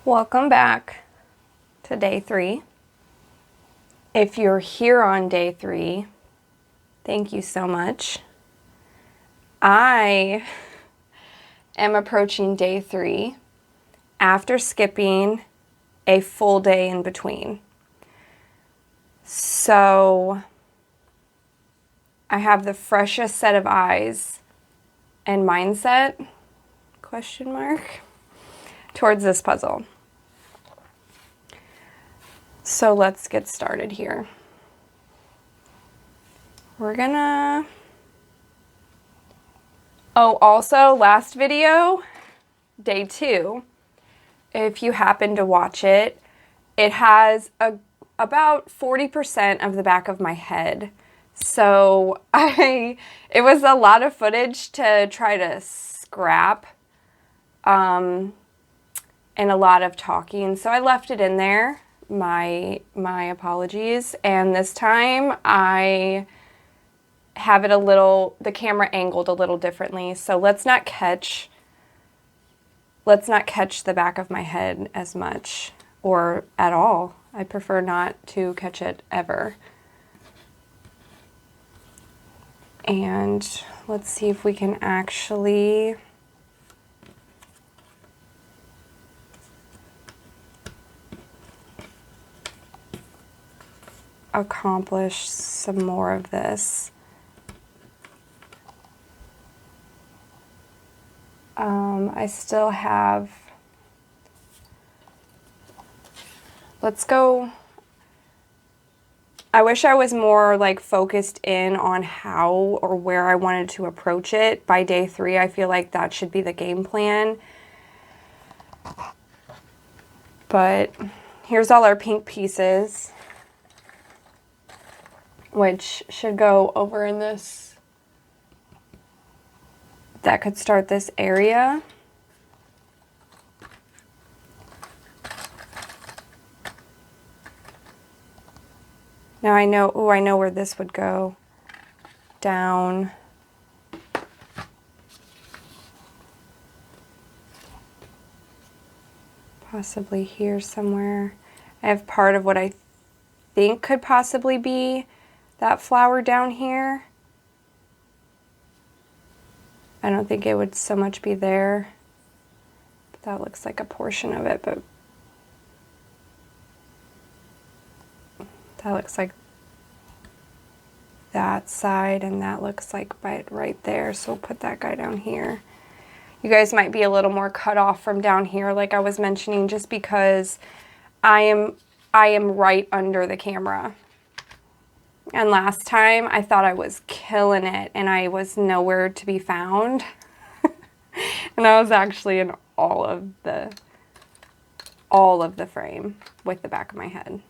Welcome back to day 3. If you're here on day 3, thank you so much. I am approaching day 3 after skipping a full day in between. So I have the freshest set of eyes and mindset, question mark, towards this puzzle. So let's get started here. We're gonna... Oh, also, last video, day 2, if you happen to watch it, it has about 40% of the back of my head. So it was a lot of footage to try to scrap, and a lot of talking. So I left it in there. My apologies. And this time I have it the camera angled a little differently. So let's not catch the back of my head as much, or at all. I prefer not to catch it ever. And let's see if we can actually accomplish some more of this. I still have, let's go, I wish I was more like focused in on how or where I wanted to approach it by day 3. I feel like that should be the game plan. But here's all our pink pieces, which should go over in this. That could start this area. Now I know where this would go. Down. Possibly here somewhere. I have part of what I think could possibly be that flower down here. I don't think it would so much be there. But that looks like a portion of it, but that looks like that side, and that looks like right there. So we'll put that guy down here. You guys might be a little more cut off from down here, like I was mentioning, just because I am right under the camera. And last time I thought I was killing it and I was nowhere to be found. And I was actually in all of the frame with the back of my head.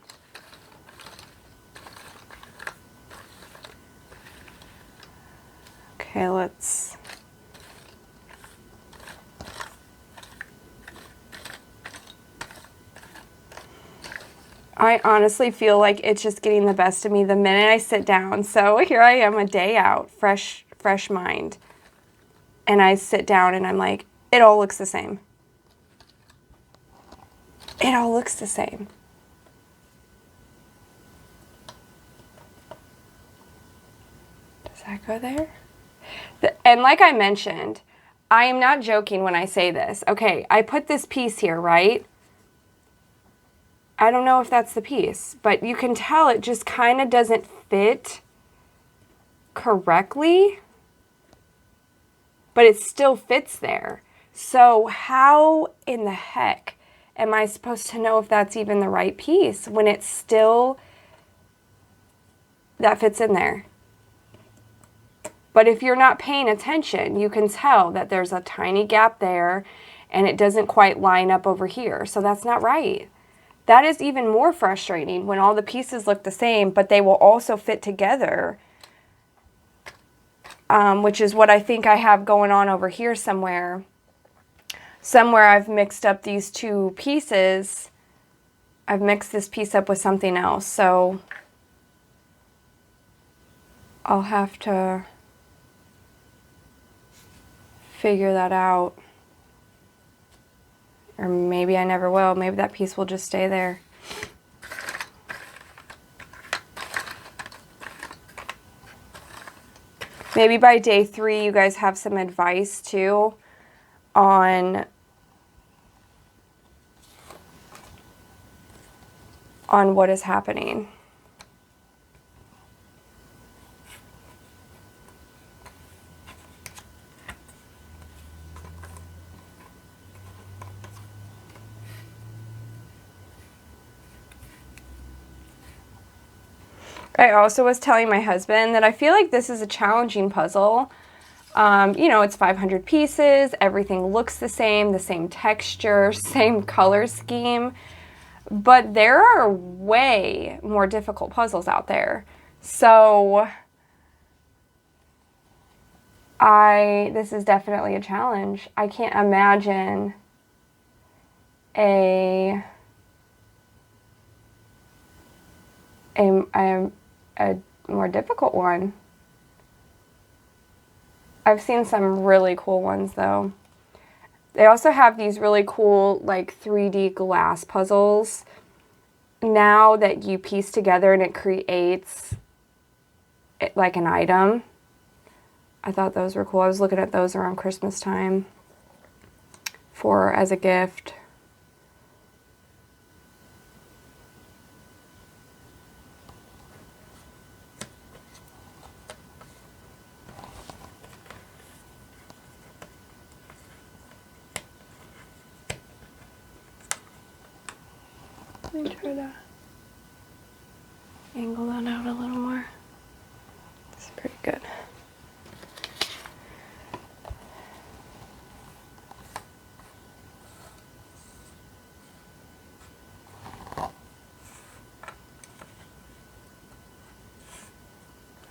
Okay, let's... I honestly feel like it's just getting the best of me the minute I sit down. So here I am, a day out, fresh mind. And I sit down and I'm like, it all looks the same. It all looks the same. Does that go there? And like I mentioned, I am not joking when I say this. Okay, I put this piece here, right? I don't know if that's the piece, but you can tell it just kind of doesn't fit correctly, but it still fits there. So how in the heck am I supposed to know if that's even the right piece when it's still, that fits in there? But if you're not paying attention, you can tell that there's a tiny gap there and it doesn't quite line up over here. So that's not right. That is even more frustrating when all the pieces look the same, but they will also fit together, which is what I think I have going on over here somewhere. Somewhere I've mixed up these two pieces. I've mixed this piece up with something else, so I'll have to figure that out. Or maybe I never will. Maybe that piece will just stay there. Maybe by day 3, you guys have some advice too on what is happening. I also was telling my husband that I feel like this is a challenging puzzle. You know, it's 500 pieces, everything looks the same texture, same color scheme, but there are way more difficult puzzles out there. So this is definitely a challenge. I can't imagine a more difficult one. I've seen some really cool ones though. They also have these really cool like 3D glass puzzles now that you piece together and it creates like an item. I thought those were cool. I was looking at those around Christmas time as a gift. Let me try to angle that out a little more. It's pretty good.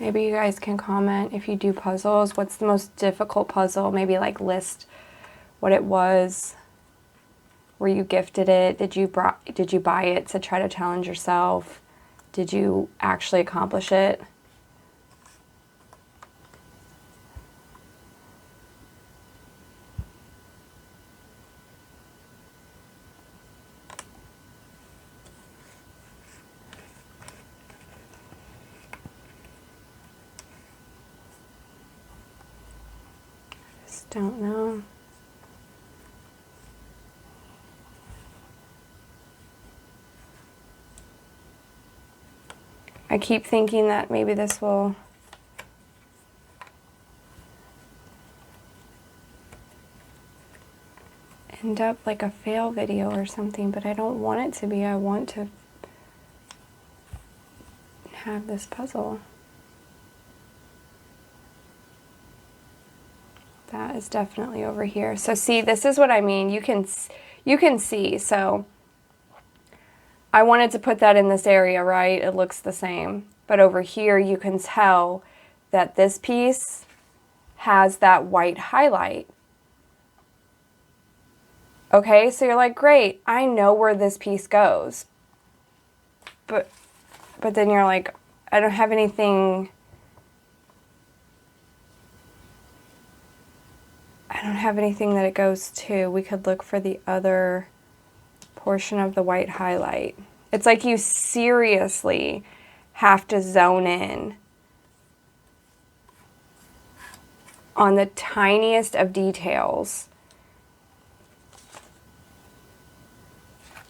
Maybe you guys can comment if you do puzzles. What's the most difficult puzzle? Maybe like list what it was. Were you gifted it? Did you buy it to try to challenge yourself? Did you actually accomplish it? I just don't know. I keep thinking that maybe this will end up like a fail video or something, but I don't want it to be. I want to have this puzzle. That is definitely over here. So see, this is what I mean. You can see. So I wanted to put that in this area, right? It looks the same. But over here, you can tell that this piece has that white highlight. Okay, so you're like, great, I know where this piece goes. But then you're like, I don't have anything. I don't have anything that it goes to. We could look for the other portion of the white highlight. It's like you seriously have to zone in on the tiniest of details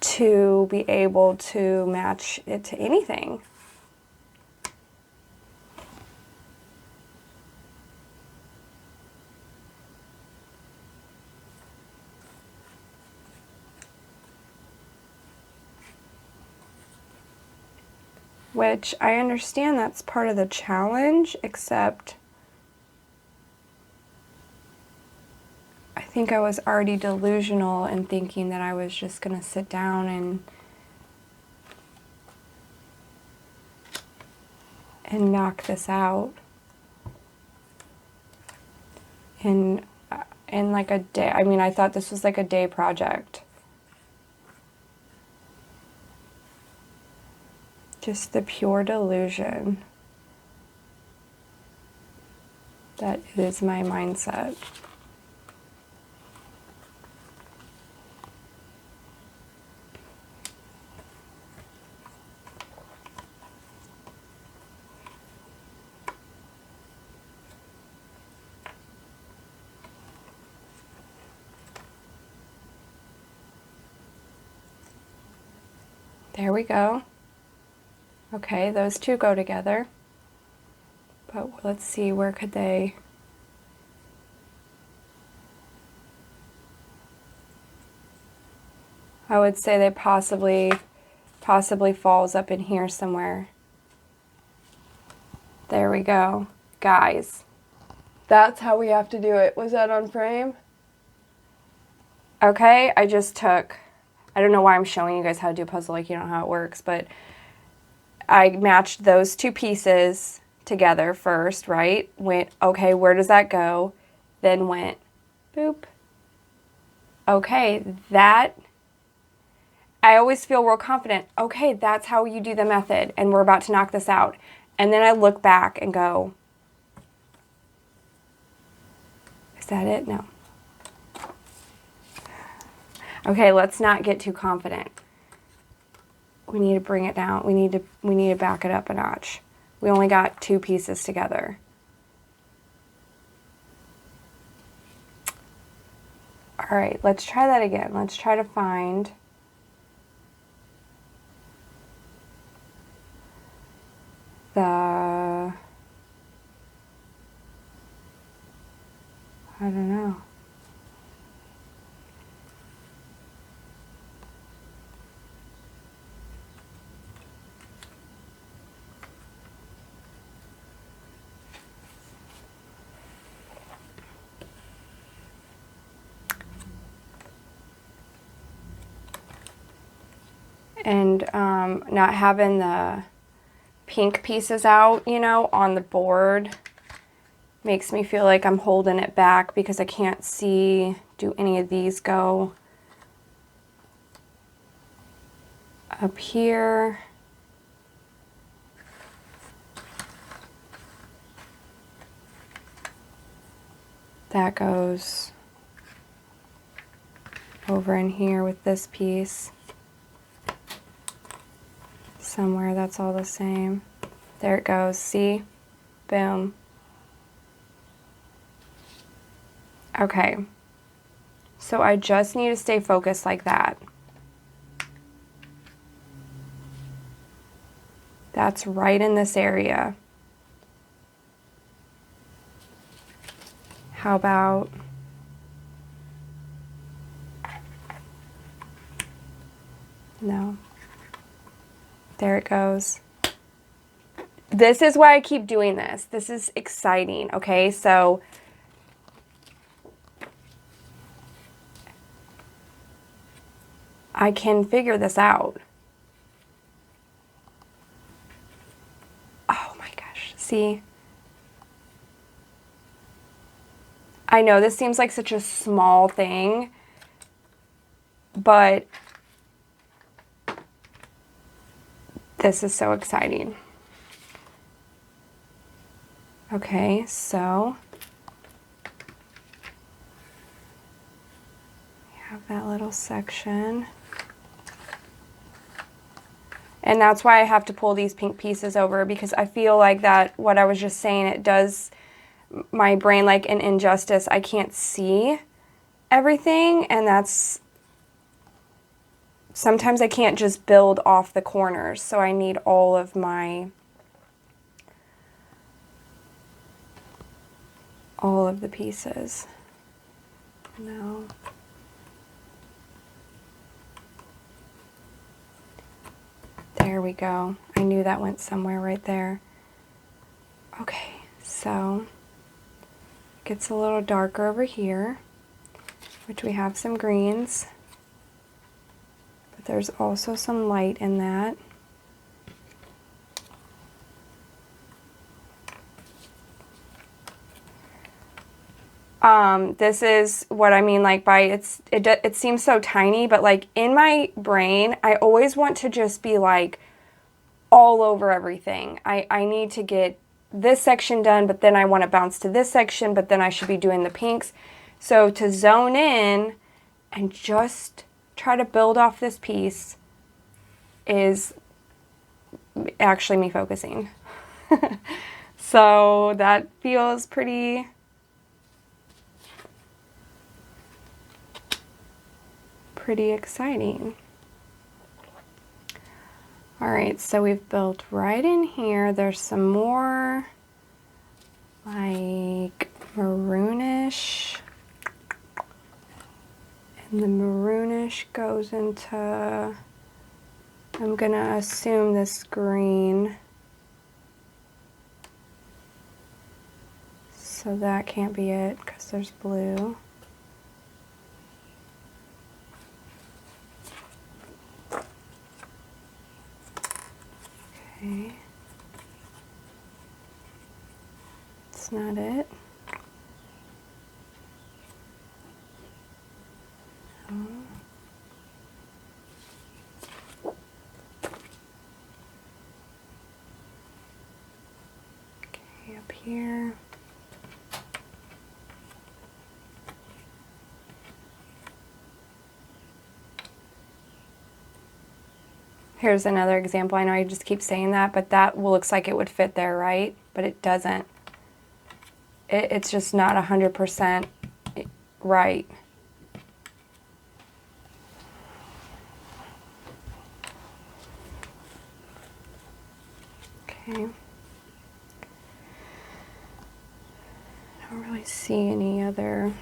to be able to match it to anything. Which I understand that's part of the challenge, except I think I was already delusional in thinking that I was just going to sit down and knock this out in like a day. I mean, I thought this was like a day project. Just the pure delusion that it is my mindset. There we go. Okay, those two go together. But let's see, where could they... I would say they possibly falls up in here somewhere. There we go. Guys, that's how we have to do it. Was that on frame? Okay, I just took... I don't know why I'm showing you guys how to do a puzzle like you don't know how it works, but I matched those two pieces together first, right? Went, okay, where does that go? Then went, boop. Okay, that, I always feel real confident. Okay, that's how you do the method, and we're about to knock this out. And then I look back and go, is that it? No. Okay, let's not get too confident. We need to bring it down. We need to back it up a notch. We only got two pieces together. All right, let's try that again. Let's try to find the, I don't know. And not having the pink pieces out, you know, on the board makes me feel like I'm holding it back because I can't see, do any of these go up here? That goes over in here with this piece. Somewhere that's all the same. There it goes, see? Boom. Okay. So I just need to stay focused like that. That's right in this area. How about... No. There it goes. This is why I keep doing this. This is exciting, okay? So I can figure this out. Oh my gosh, see? I know this seems like such a small thing, but this is so exciting. Okay, so we have that little section. And that's why I have to pull these pink pieces over, because I feel like that, what I was just saying, it does my brain like an injustice. I can't see everything, and that's, sometimes I can't just build off the corners, so I need all of the pieces. No. There we go. I knew that went somewhere right there. Okay, so it gets a little darker over here, which we have some greens, but there's also some light in that. This is what I mean, like by it seems so tiny, but like in my brain, I always want to just be like all over everything. I need to get this section done, but then I want to bounce to this section, but then I should be doing the pinks. So to zone in and just try to build off this piece is actually me focusing. So that feels pretty exciting. All right, so we've built right in here. There's some more like maroonish. And the maroonish goes into, I'm gonna assume this green. So that can't be it because there's blue. Okay. It's not it. No. Okay, up here. Here's another example. I know I just keep saying that, but that looks like it would fit there, right? But it doesn't. It's just not 100% right. Okay. I don't really see any other.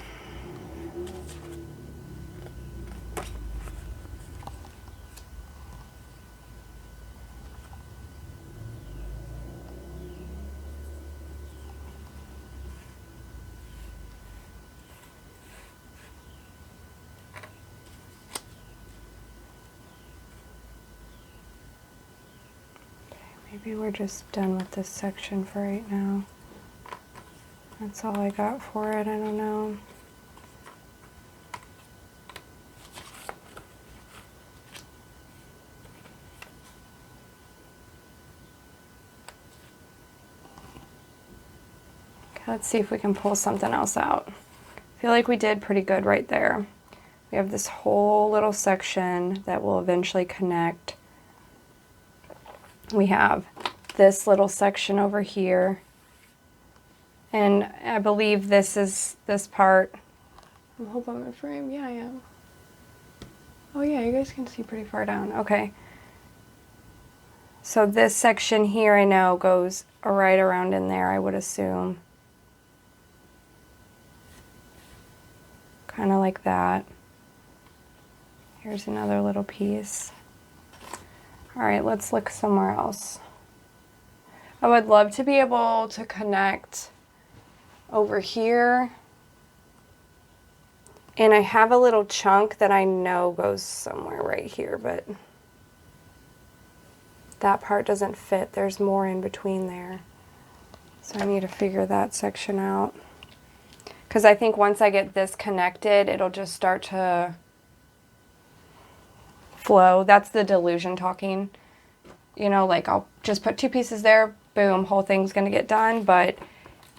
Maybe we're just done with this section for right now. That's all I got for it. I don't know. Okay, let's see if we can pull something else out. I feel like we did pretty good right there. We have this whole little section that will eventually connect. We have this little section over here. And I believe this is this part. I hope I'm in frame. Yeah, I am. Oh yeah, you guys can see pretty far down. Okay. So this section here I know goes right around in there, I would assume. Kind of like that. Here's another little piece. All right, let's look somewhere else. I would love to be able to connect over here. And I have a little chunk that I know goes somewhere right here, but that part doesn't fit. There's more in between there. So I need to figure that section out. Because I think once I get this connected, it'll just start to flow. That's the delusion talking. You know, like I'll just put two pieces there, boom, whole thing's gonna get done. But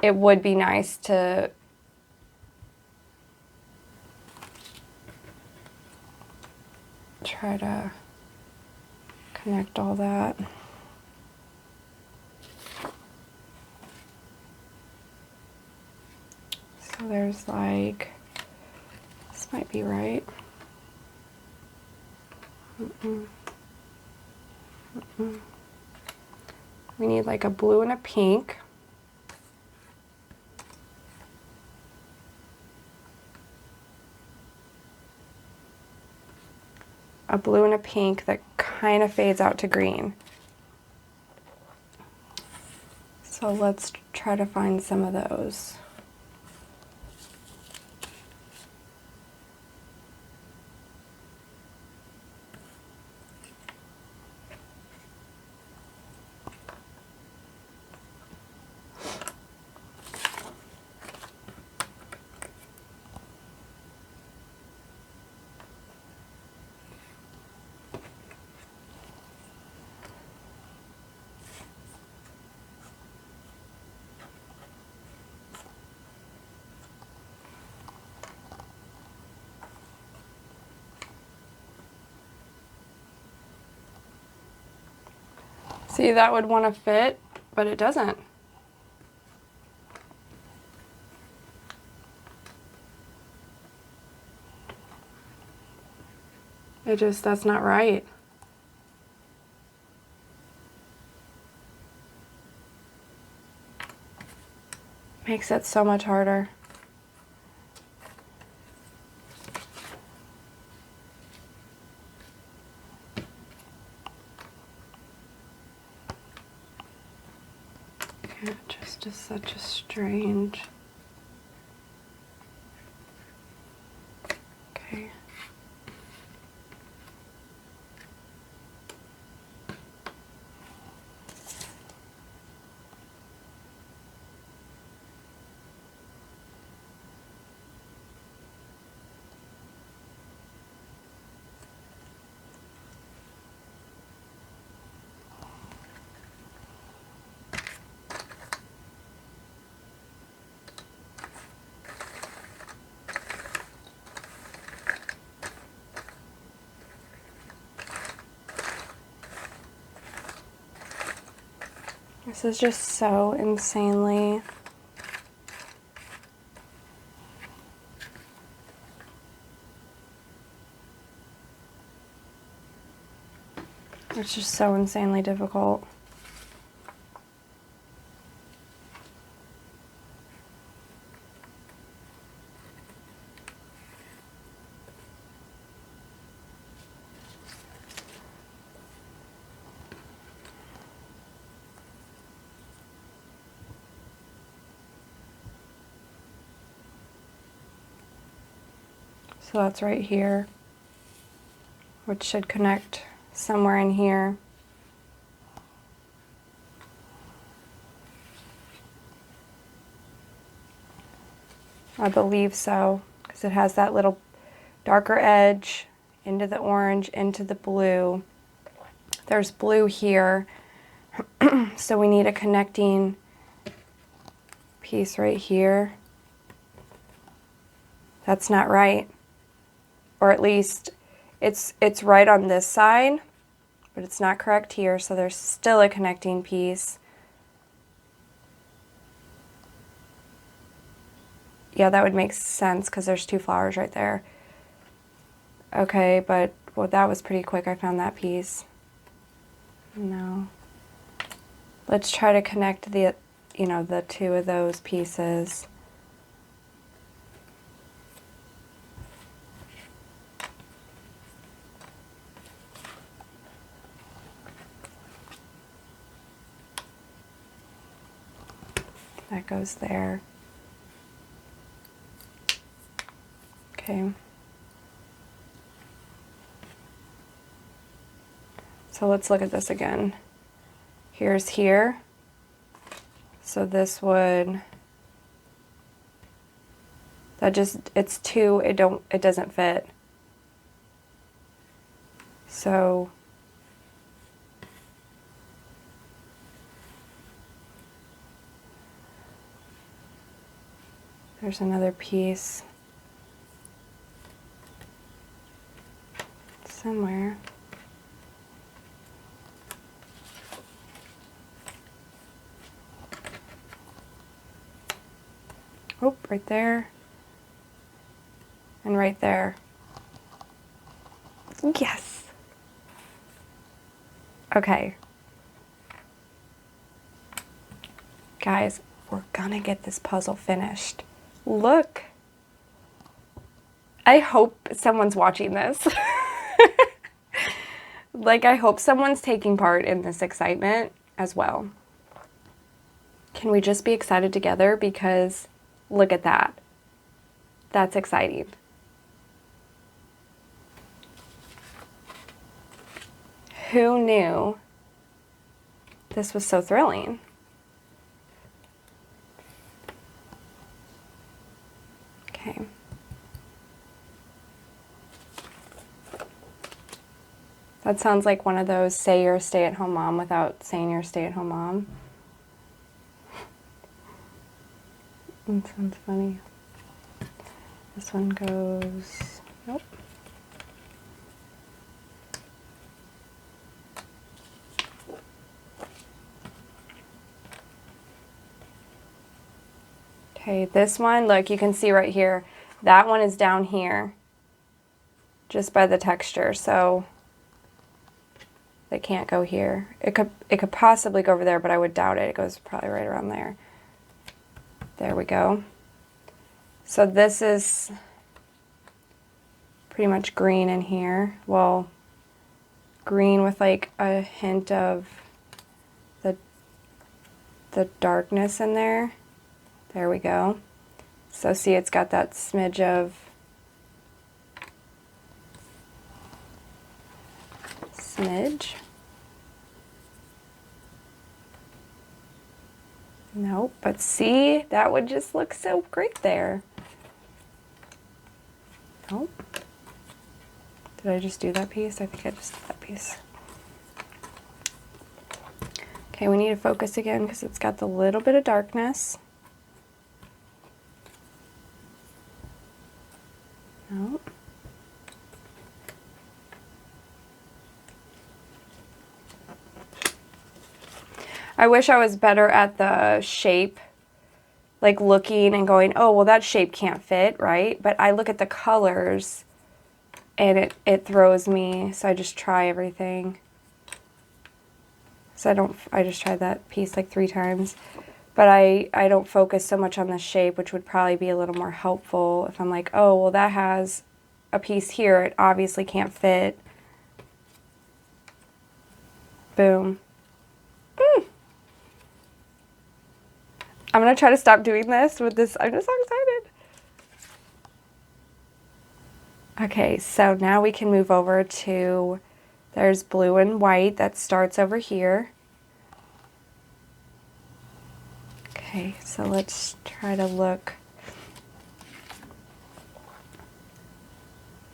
it would be nice to try to connect all that. So there's like, this might be right. We need like a blue and a pink. A blue and a pink that kind of fades out to green. So let's try to find some of those. See, that would want to fit, but it doesn't. It just, that's not right. Makes it so much harder. It just is such a strange... Okay. This is just so insanely... It's just so insanely difficult. So that's right here, which should connect somewhere in here. I believe so, because it has that little darker edge into the orange, into the blue. There's blue here, so we need a connecting piece right here. That's not right. Or at least it's right on this side, but it's not correct here, so there's still a connecting piece. Yeah, that would make sense because there's two flowers right there. Okay, but well, that was pretty quick. I found that piece. No. Let's try to connect the, the two of those pieces. That goes there. Okay. So let's look at this again. Here's here. So this would, it's two, it doesn't fit. So there's another piece somewhere. Oh, right there. And right there. Yes. Okay. Guys, we're gonna get this puzzle finished. Look. I hope someone's watching this. Like, I hope someone's taking part in this excitement as well. Can we just be excited together? Because look at that. That's exciting. Who knew this was so thrilling? Okay. That sounds like one of those say you're a stay-at-home mom without saying you're a stay-at-home mom. That sounds funny. This one goes, nope. Okay, this one, look, you can see right here, that one is down here, just by the texture, so they can't go here. It could possibly go over there, but I would doubt it. It goes probably right around there. There we go. So this is pretty much green in here. Well, green with like a hint of the darkness in there. There we go. So see, it's got that smidge of Nope, but see, that would just look so great there. Nope. Did I just do that piece? I think I just did that piece. Okay, we need to focus again because it's got the little bit of darkness. Nope. I wish I was better at the shape, like looking and going, oh, well, that shape can't fit, right? But I look at the colors and it throws me, so I just try everything. So I just tried that piece like 3 times. But I don't focus so much on the shape, which would probably be a little more helpful if I'm like, oh, well, that has a piece here. It obviously can't fit. Boom. I'm going to try to stop doing this with this. I'm just so excited. Okay, so now we can move over to, there's blue and white that starts over here. Okay, so let's try to look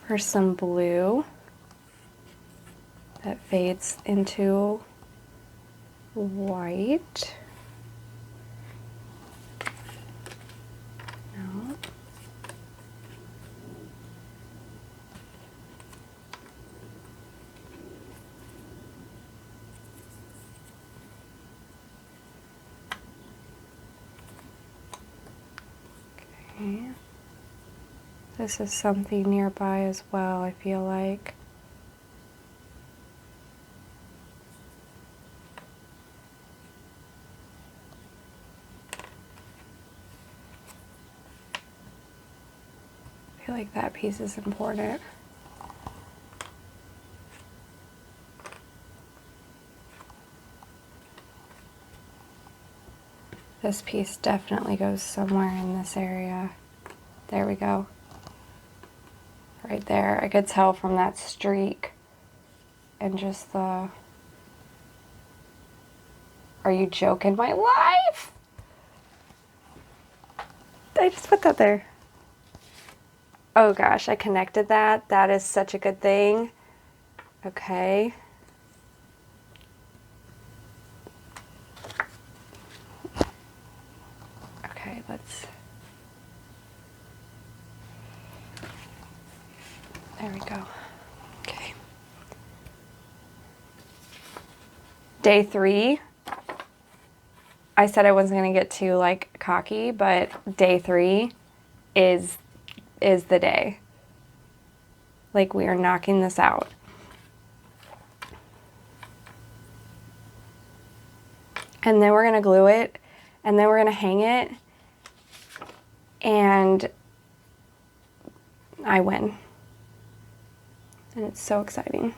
for some blue that fades into white. No. Okay. This is something nearby as well, I feel like. I feel like that piece is important. This piece definitely goes somewhere in this area. There we go. Right there. I could tell from that streak and just the... Are you joking my life? I just put that there. Oh gosh, I connected that. That is such a good thing. Okay. Okay, let's... There we go. Okay. Day 3. I said I wasn't going to get too like cocky, but day 3 is the day. Like, we are knocking this out. And then we're going to glue it, and then we're going to hang it, and I win. And it's so exciting.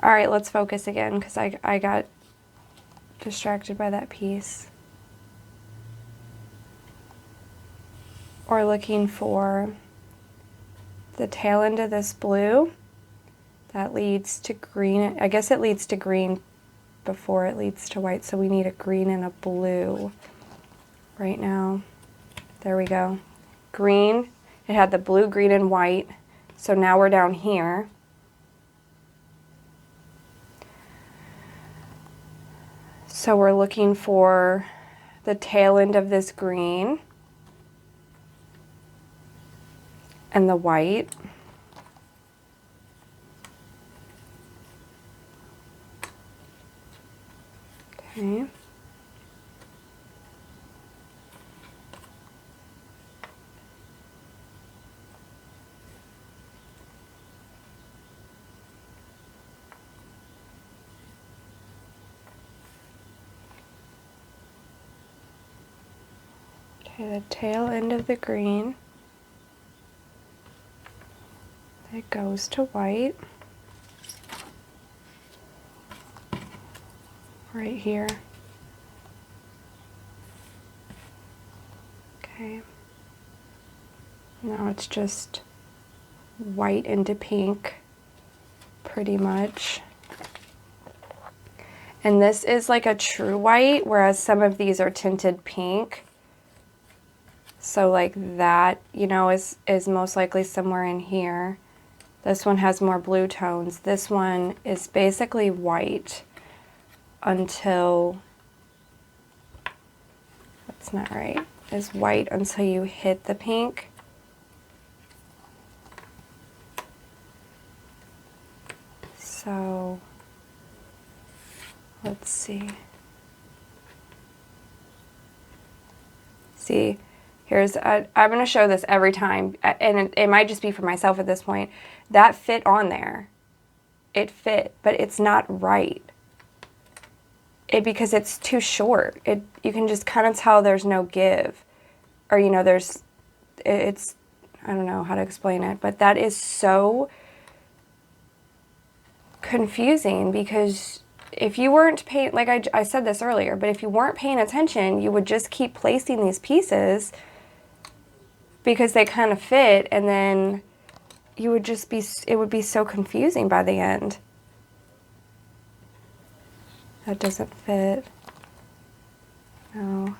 All right, let's focus again because I got distracted by that piece. We're looking for the tail end of this blue that leads to green. I guess it leads to green before it leads to white, so we need a green and a blue right now. There we go. Green. It had the blue, green, and white. So now we're down here. So we're looking for the tail end of this green and the white. Okay. Okay, the tail end of the green. It goes to white. Right here. Okay. Now it's just white into pink, pretty much. And this is like a true white, whereas some of these are tinted pink. So like that, you know, is most likely somewhere in here. This one has more blue tones. This one is basically white until, that's not right, is white until you hit the pink. So let's see. See, here's, I'm going to show this every time, and it might just be for myself at this point. That fit on there. It fit, but it's not right. Because it's too short. You can just kind of tell there's no give. Or, you know, it's, I don't know how to explain it, but that is so confusing because if you weren't paying, like I said this earlier, but if you weren't paying attention, you would just keep placing these pieces because they kind of fit, and then you would just be, it would be so confusing by the end. That doesn't fit. No.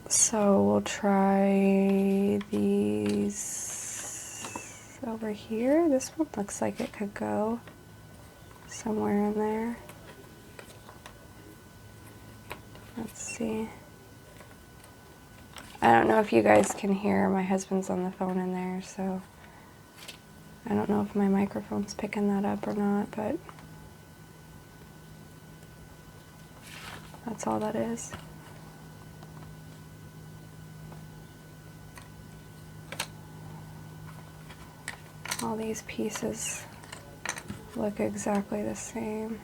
So we'll try these over here. This one looks like it could go somewhere in there. Let's see. I don't know if you guys can hear. My husband's on the phone in there, so I don't know if my microphone's picking that up or not, but that's all that is. All these pieces look exactly the same.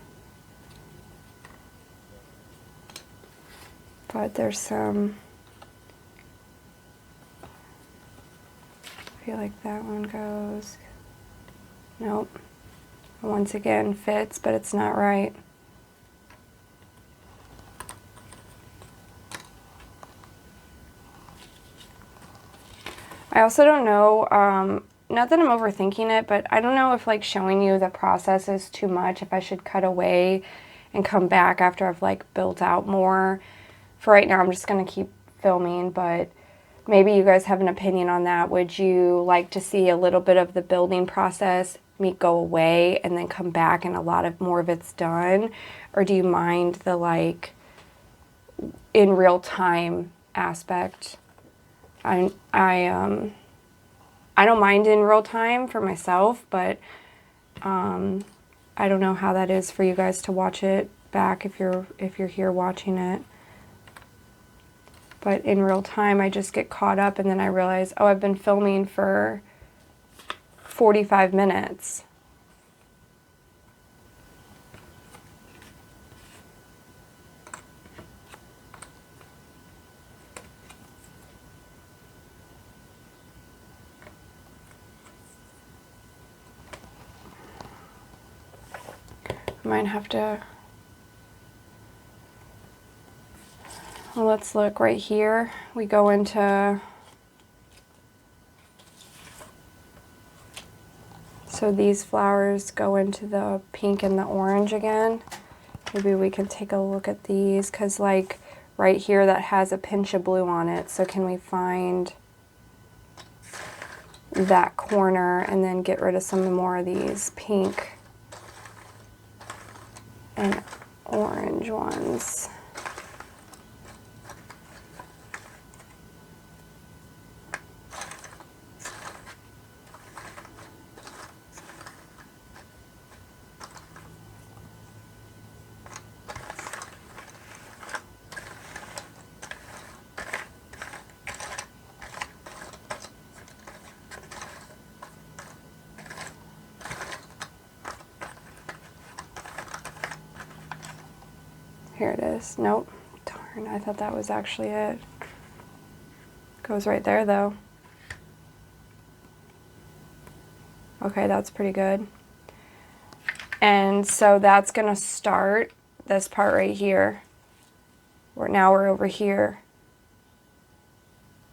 But there's some, I feel like that one goes, nope. Once again, fits, but it's not right. I also don't know, not that I'm overthinking it, but I don't know if like showing you the process is too much, if I should cut away and come back after I've like built out more. For right now, I'm just going to keep filming, but maybe you guys have an opinion on that. Would you like to see a little bit of the building process, me go away and then come back and a lot of more of it's done? Or do you mind the like in real time aspect? I don't mind in real time for myself, but I don't know how that is for you guys to watch it back if you're here watching it. But in real time, I just get caught up and then I realize, oh, I've been filming for 45 minutes. I might have to, well, let's look right here. We go into, so these flowers go into the pink and the orange again. Maybe we can take a look at these, because like right here that has a pinch of blue on it. So can we find that corner and then get rid of some more of these pink and orange ones? Here it is. Nope. Darn, I thought that was actually it. Goes right there though. Okay, that's pretty good. And so that's gonna start this part right here. Now we're over here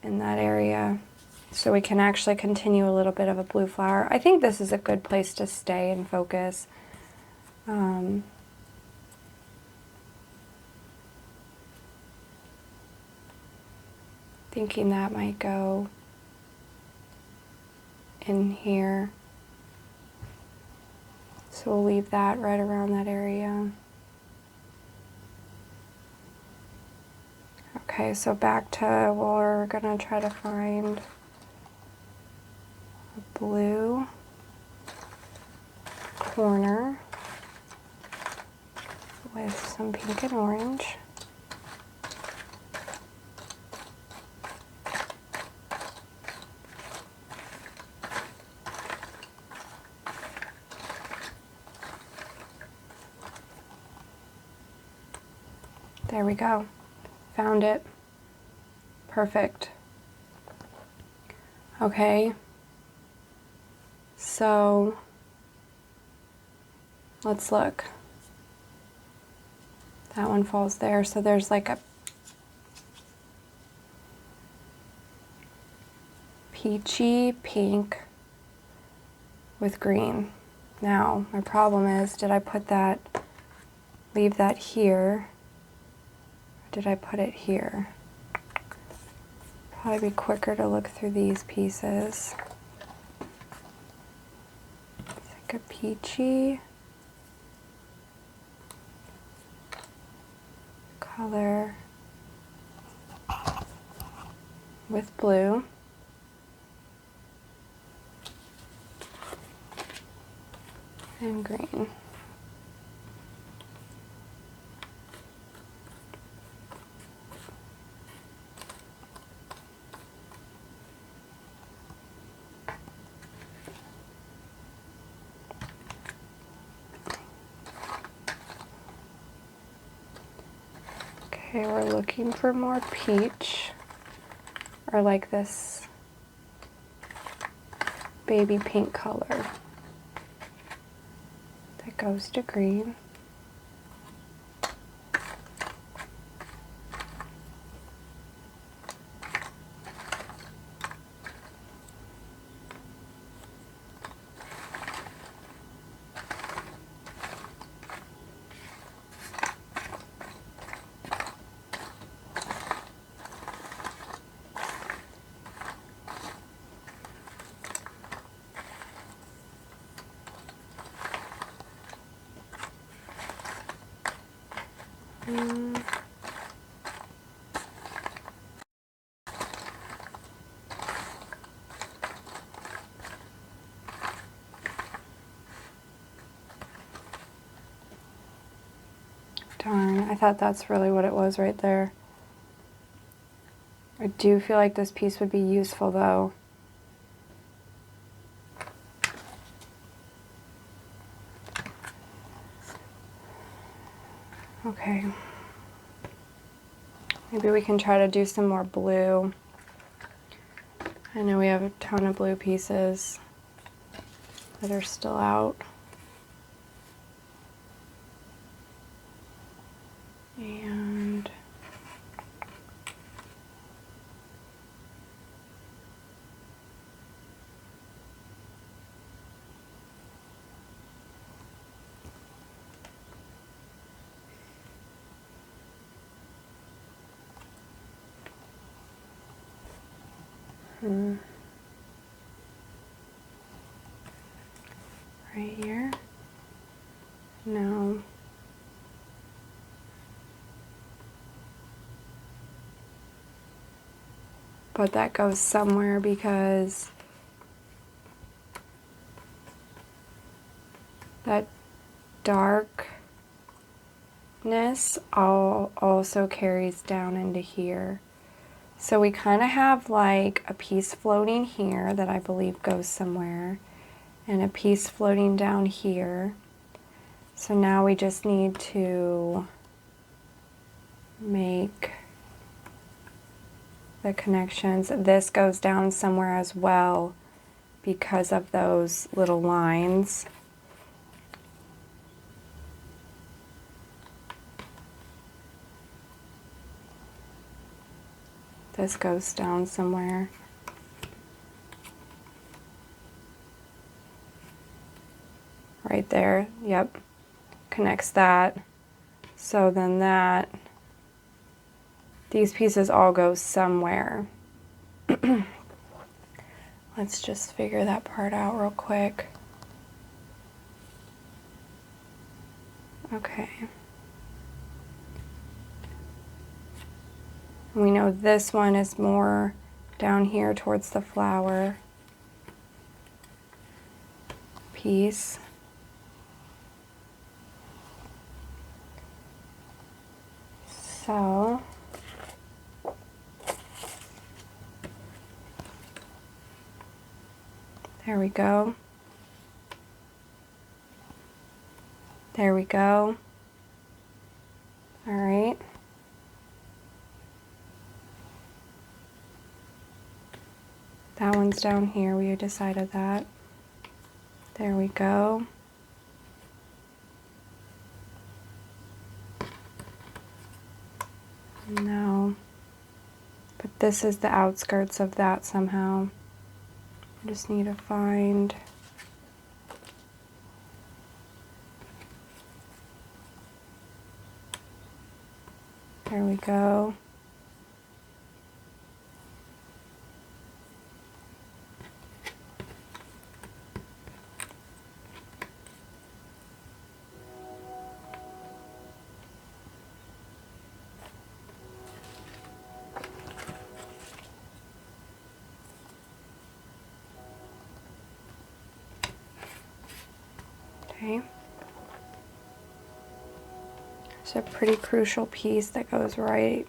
in that area. So we can actually continue a little bit of a blue flower. I think this is a good place to stay and focus. Thinking that might go in here. So we'll leave that right around that area. Okay, so back to, we're gonna try to find a blue corner with some pink and orange. There we go. Found it. Perfect. Okay. So let's look. That one falls there. So there's like a peachy pink with green. Now, my problem is, did I put that, leave that here? Or did I put it here? Probably be quicker to look through these pieces. It's like a peachy color with blue. And green. Okay, we're looking for more peach, or like this baby pink color that goes to green. Darn, I thought that's really what it was right there. I do feel like this piece would be useful though. Okay. Maybe we can try to do some more blue. I know we have a ton of blue pieces that are still out. And right here. No. But that goes somewhere because that darkness also carries down into here. So we kind of have like a piece floating here that I believe goes somewhere, and a piece floating down here. So now we just need to make the connections. This goes down somewhere as well because of those little lines. This goes down somewhere. Right there, yep, connects that. So then these pieces all go somewhere. Let's just figure that part out real quick. Okay. We know this one is more down here towards the flower piece. So there we go. There we go. All right. That one's down here. We decided that. There we go. No. But this is the outskirts of that somehow. I just need to find... There we go. Okay. It's a pretty crucial piece that goes right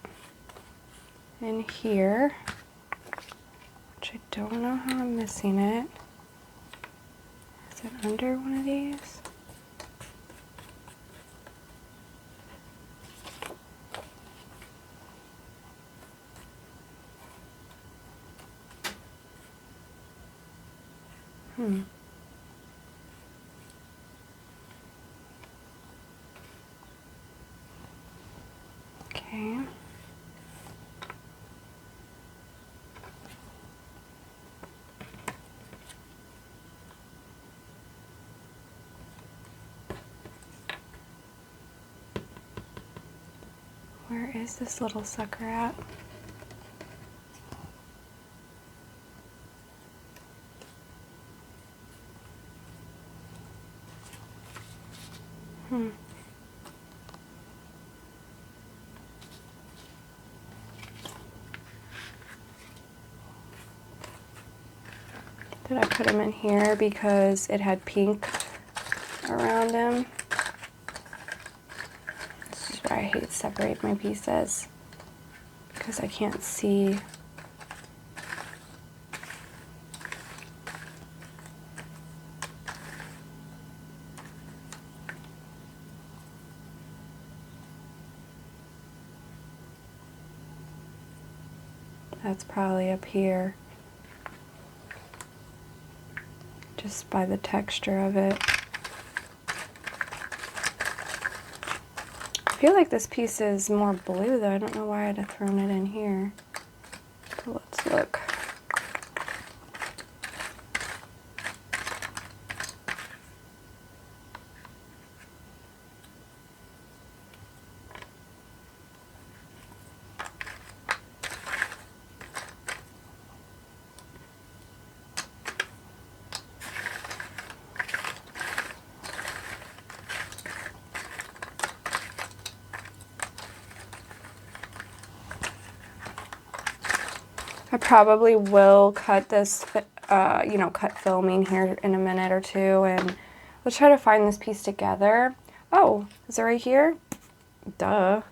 in here, which I don't know how I'm missing it. Is it under one of these? Okay. Where is this little sucker at? Did I put him in here because it had pink around him? This is why I hate separate my pieces, because I can't see. That's probably up here, just by the texture of it. I feel like this piece is more blue though. I don't know why I'd have thrown it in here. But let's look. I probably will cut this, cut filming here in a minute or two, and we'll try to find this piece together. Oh, is it right here? Duh.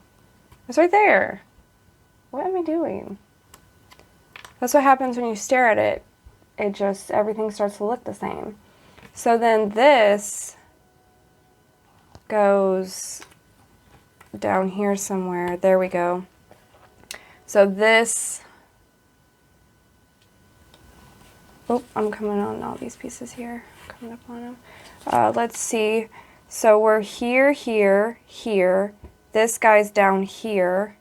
It's right there. What am I doing? That's what happens when you stare at it. Everything starts to look the same. So then this goes down here somewhere. There we go. So this, oh, I'm coming on all these pieces here. Coming up on them. Let's see. So we're here, here, here. This guy's down here.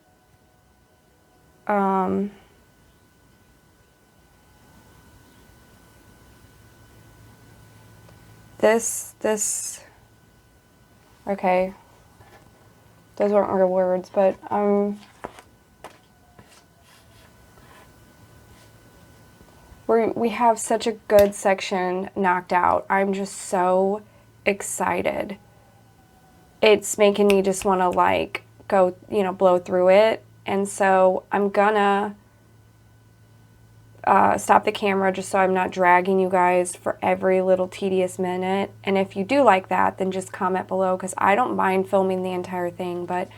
This, okay. Those weren't real words, but, we have such a good section knocked out. I'm just so excited. It's making me just want to like go, you know, blow through it. And so I'm gonna stop the camera just so I'm not dragging you guys for every little tedious minute. And if you do like that, then just comment below, because I don't mind filming the entire thing, but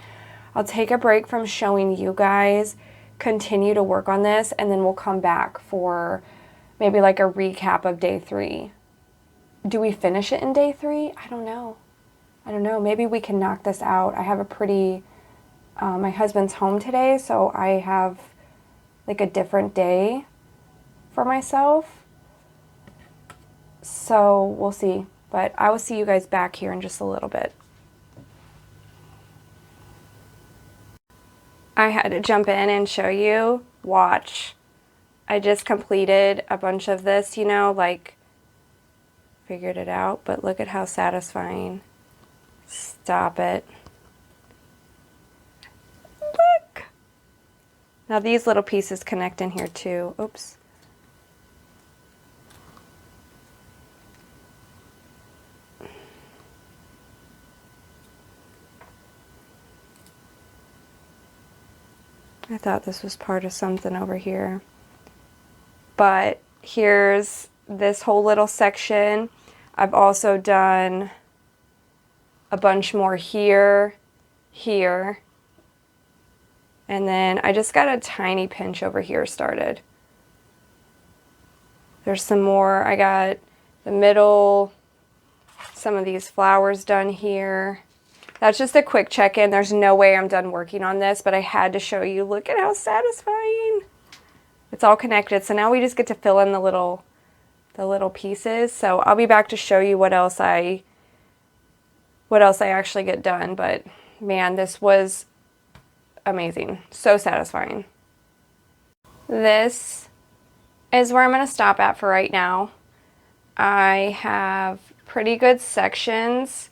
I'll take a break from showing you guys, continue to work on this, and then we'll come back for maybe like a recap of day 3. Do we finish it in day 3? I don't know. I don't know. Maybe we can knock this out. I have a pretty, my husband's home today, so I have like a different day for myself. So we'll see. But I will see you guys back here in just a little bit. I had to jump in and show you. Watch. I just completed a bunch of this, you know, like figured it out, but look at how satisfying. Stop it. Look. Now these little pieces connect in here too. Oops. I thought this was part of something over here. But here's this whole little section. I've also done a bunch more here, here, and then I just got a tiny pinch over here started. There's some more. I got the middle, some of these flowers done here. That's just a quick check-in. There's no way I'm done working on this, but I had to show you. Look at how satisfying. It's all connected. So now we just get to fill in the little pieces. So I'll be back to show you what else I actually get done. But man, this was amazing. So satisfying. This is where I'm going to stop at for right now. I have pretty good sections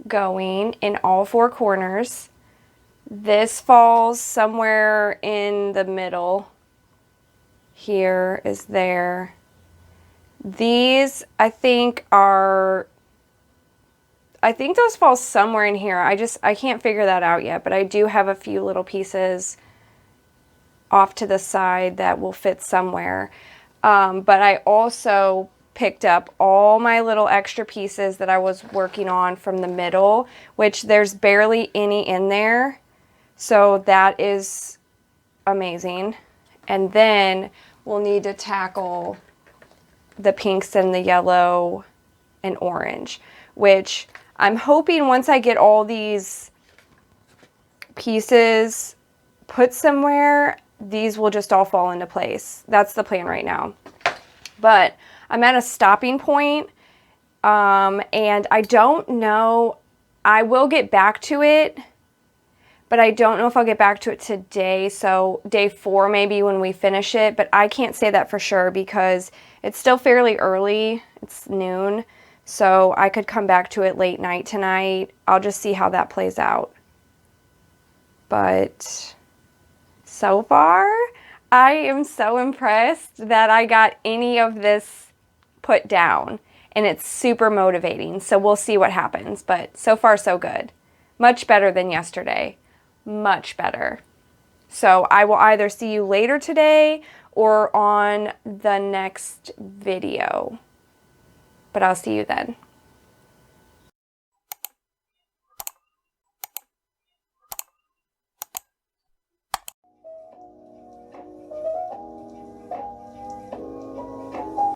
going in all 4 corners. This falls somewhere in the middle. Here is there. These I think those fall somewhere in here. I can't figure that out yet, but I do have a few little pieces off to the side that will fit somewhere. But I also picked up all my little extra pieces that I was working on from the middle, which there's barely any in there. So that is amazing. And then we'll need to tackle the pinks and the yellow and orange, which I'm hoping once I get all these pieces put somewhere, these will just all fall into place. That's the plan right now. But I'm at a stopping point, and I don't know, I will get back to it, but I don't know if I'll get back to it today. So day 4 maybe when we finish it, but I can't say that for sure because it's still fairly early. It's noon, so I could come back to it late night tonight. I'll just see how that plays out. But so far, I am so impressed that I got any of this put down, and it's super motivating. So we'll see what happens, but so far so good. Much better than yesterday. Much better. So I will either see you later today or on the next video, but I'll see you then.